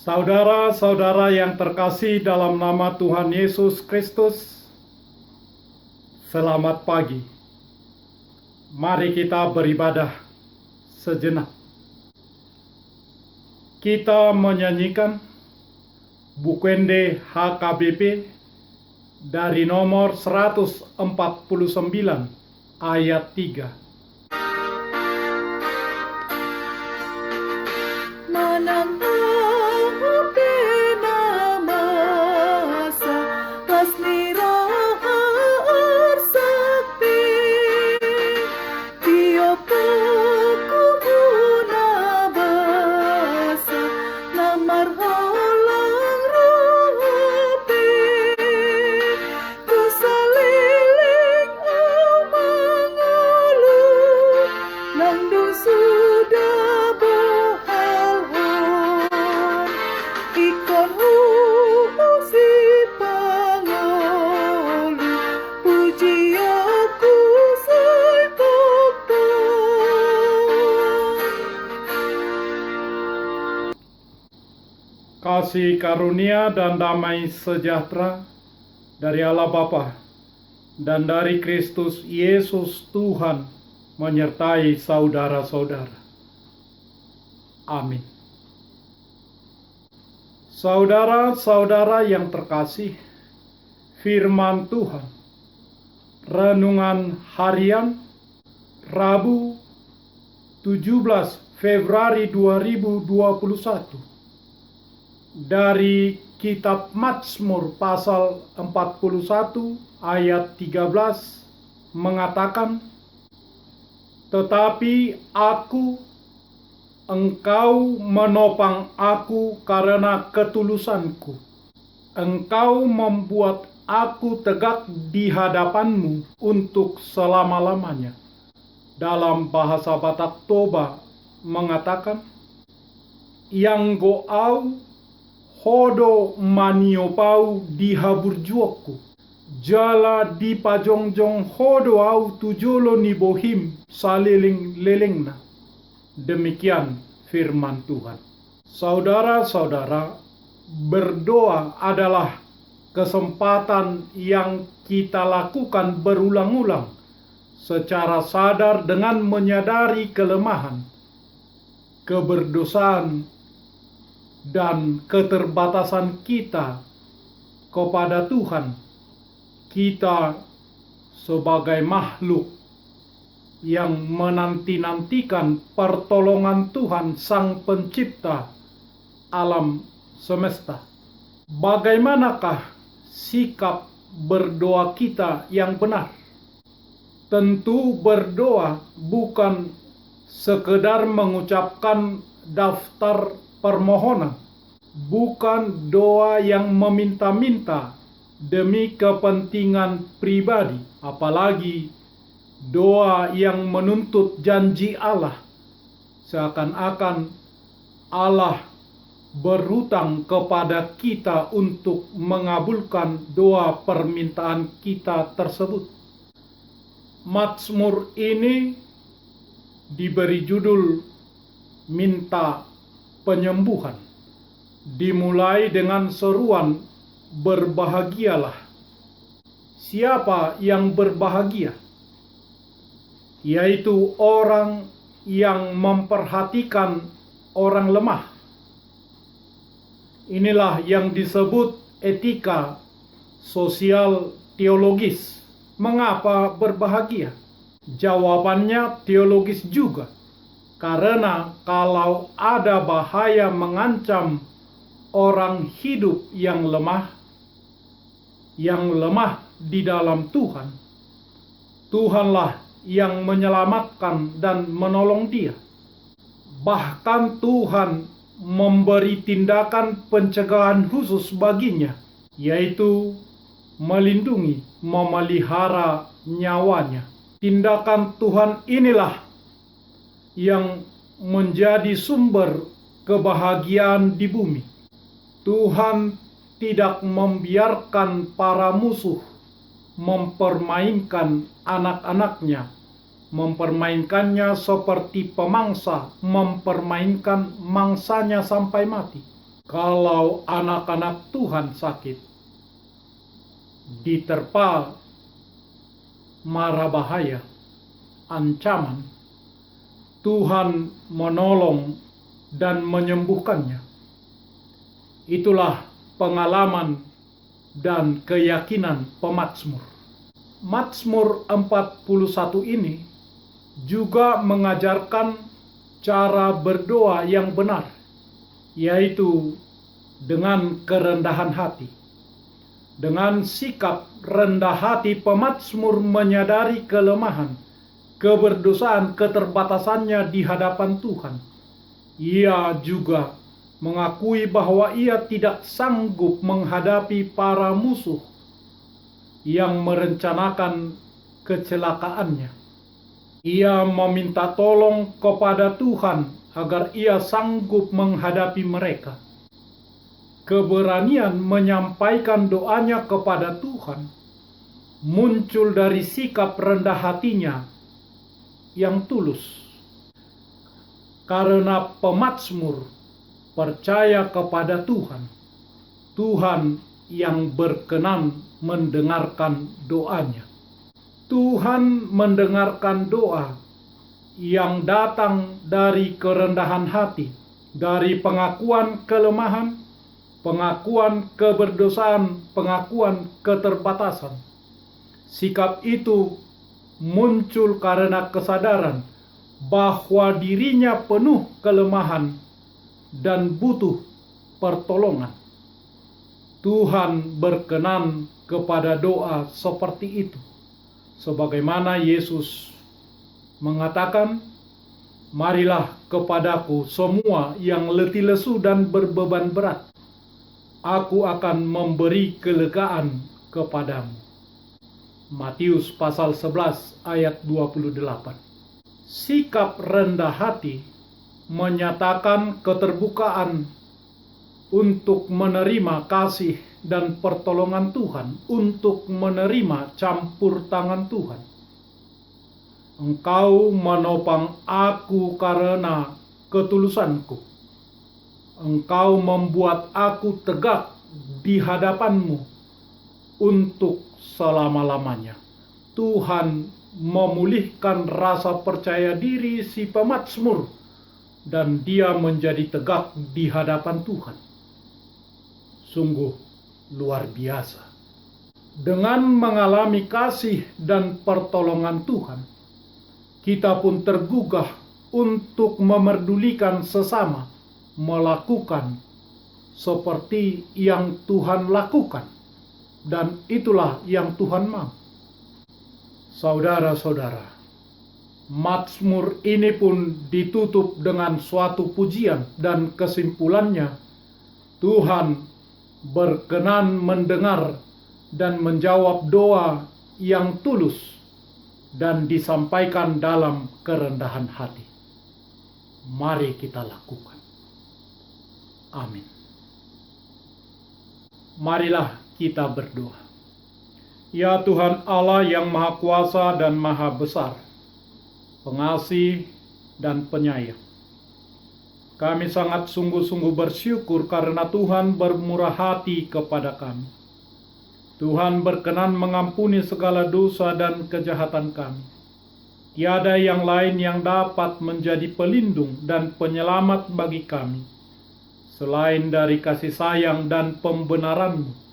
Saudara-saudara yang terkasih dalam nama Tuhan Yesus Kristus, selamat pagi. Mari kita beribadah sejenak. Kita menyanyikan Bukwende HKBP dari nomor 149 ayat 3. Kasih karunia dan damai sejahtera dari Allah Bapa dan dari Kristus Yesus Tuhan menyertai saudara-saudara. Amin. Saudara-saudara yang terkasih, firman Tuhan, renungan harian Rabu 17 Februari 2021 dari kitab Mazmur pasal 41 ayat 13 mengatakan, "Tetapi engkau menopang aku karena ketulusanku. Engkau membuat aku tegak di hadapanmu untuk selama-lamanya." Dalam bahasa Batak Toba mengatakan, "Yang goau hodo maniopau di haburjuoku, jala di pajongjong hodo au tujolo ni bohim saliling lelengna." Demikian firman Tuhan. Saudara-saudara, berdoa adalah kesempatan yang kita lakukan berulang-ulang secara sadar dengan menyadari kelemahan, keberdosaan, dan keterbatasan kita kepada Tuhan. Kita sebagai makhluk yang menanti-nantikan pertolongan Tuhan Sang Pencipta alam semesta. Bagaimanakah sikap berdoa kita yang benar? Tentu berdoa bukan sekedar mengucapkan daftar permohonan, bukan doa yang meminta-minta demi kepentingan pribadi, apalagi doa yang menuntut janji Allah, seakan-akan Allah berhutang kepada kita untuk mengabulkan doa permintaan kita tersebut. Mazmur ini diberi judul Minta Penyembuhan, dimulai dengan seruan "Berbahagialah." Siapa yang berbahagia? Yaitu orang yang memperhatikan orang lemah. Inilah yang disebut etika sosial teologis. Mengapa berbahagia? Jawabannya teologis juga. Karena kalau ada bahaya mengancam orang hidup yang lemah di dalam Tuhan, Tuhanlah yang menyelamatkan dan menolong dia. Bahkan Tuhan memberi tindakan pencegahan khusus baginya, yaitu melindungi, memelihara nyawanya. Tindakan Tuhan inilah yang menjadi sumber kebahagiaan di bumi. Tuhan tidak membiarkan para musuh mempermainkan anak-anaknya, mempermainkannya seperti pemangsa mempermainkan mangsanya sampai mati. Kalau anak-anak Tuhan sakit, diterpa mara bahaya, ancaman, Tuhan menolong dan menyembuhkannya. Itulah pengalaman dan keyakinan pemazmur. Mazmur 41 ini juga mengajarkan cara berdoa yang benar, yaitu dengan kerendahan hati. Dengan sikap rendah hati, pemazmur menyadari kelemahan, keberdosaan, keterbatasannya di hadapan Tuhan. Ia juga mengakui bahwa ia tidak sanggup menghadapi para musuh yang merencanakan kecelakaannya. Ia meminta tolong kepada Tuhan agar ia sanggup menghadapi mereka. Keberanian menyampaikan doanya kepada Tuhan muncul dari sikap rendah hatinya yang tulus. Karena pemazmur percaya kepada Tuhan, Tuhan yang berkenan mendengarkan doanya. Tuhan mendengarkan doa yang datang dari kerendahan hati, dari pengakuan kelemahan, pengakuan keberdosaan, pengakuan keterbatasan. Sikap itu muncul karena kesadaran bahwa dirinya penuh kelemahan dan butuh pertolongan. Tuhan berkenan kepada doa seperti itu. Sebagaimana Yesus mengatakan, "Marilah kepadaku semua yang letih lesu dan berbeban berat. Aku akan memberi kelegaan kepadamu." Matius pasal 11 ayat 28. Sikap rendah hati menyatakan keterbukaan untuk menerima kasih dan pertolongan Tuhan, untuk menerima campur tangan Tuhan. Engkau menopang aku karena ketulusanku. Engkau membuat aku tegak di hadapanmu untuk selama-lamanya. Tuhan memulihkan rasa percaya diri si pemazmur dan dia menjadi tegak di hadapan Tuhan. Sungguh luar biasa. Dengan mengalami kasih dan pertolongan Tuhan, kita pun tergugah untuk memerdulikan sesama, melakukan seperti yang Tuhan lakukan. Dan itulah yang Tuhan mau. Saudara-saudara, mazmur ini pun ditutup dengan suatu pujian dan kesimpulannya, Tuhan berkenan mendengar dan menjawab doa yang tulus dan disampaikan dalam kerendahan hati. Mari kita lakukan. Amin. Marilah kita berdoa. Ya Tuhan Allah yang Maha Kuasa dan Maha Besar, pengasih dan penyayang, kami sangat sungguh-sungguh bersyukur karena Tuhan bermurah hati kepada kami. Tuhan berkenan mengampuni segala dosa dan kejahatan kami. Tiada yang lain yang dapat menjadi pelindung dan penyelamat bagi kami, selain dari kasih sayang dan pembenaran-Mu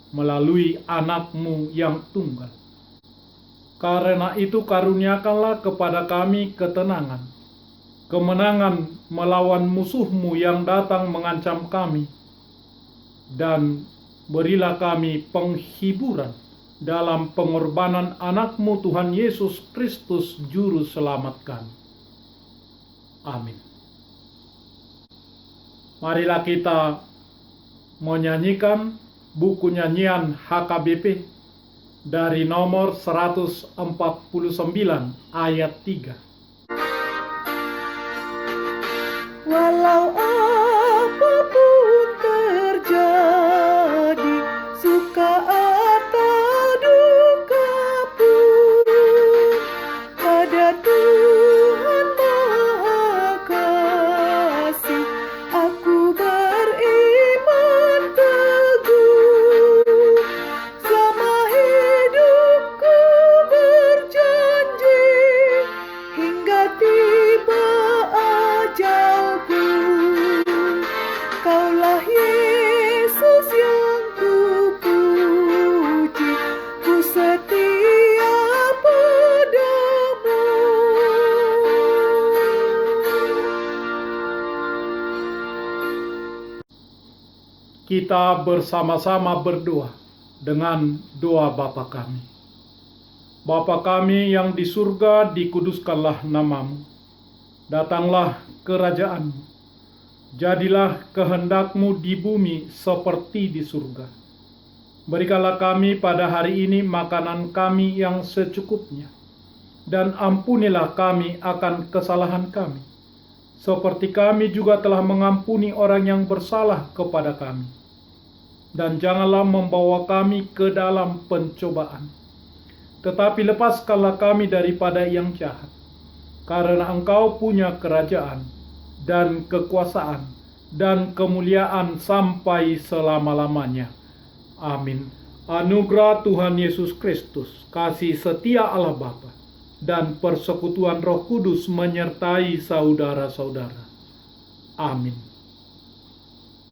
melalui anak-Mu yang tunggal. Karena itu karuniakanlah kepada kami ketenangan, kemenangan melawan musuh-Mu yang datang mengancam kami, dan berilah kami penghiburan dalam pengorbanan anak-Mu Tuhan Yesus Kristus Juru Selamat kami. Amin. Marilah kita menyanyikan buku nyanyian HKBP dari nomor 149 ayat 3. Walau apapun terjadi, suka atau duka pun, pada Tuhan Maha Kasih aku beriman. Engkaulah Yesus yang kupuji, ku setia padamu. Kita bersama-sama berdoa dengan doa Bapa kami. Bapa kami yang di surga, dikuduskanlah namamu. Datanglah kerajaan-Mu. Jadilah kehendak-Mu di bumi seperti di surga. Berikanlah kami pada hari ini makanan kami yang secukupnya. Dan ampunilah kami akan kesalahan kami, seperti kami juga telah mengampuni orang yang bersalah kepada kami. Dan janganlah membawa kami ke dalam pencobaan, tetapi lepaskanlah kami daripada yang jahat. Karena Engkau punya kerajaan, dan kekuasaan, dan kemuliaan sampai selama-lamanya. Amin. Anugerah Tuhan Yesus Kristus, kasih setia Allah Bapa, dan persekutuan Roh Kudus menyertai saudara-saudara. Amin.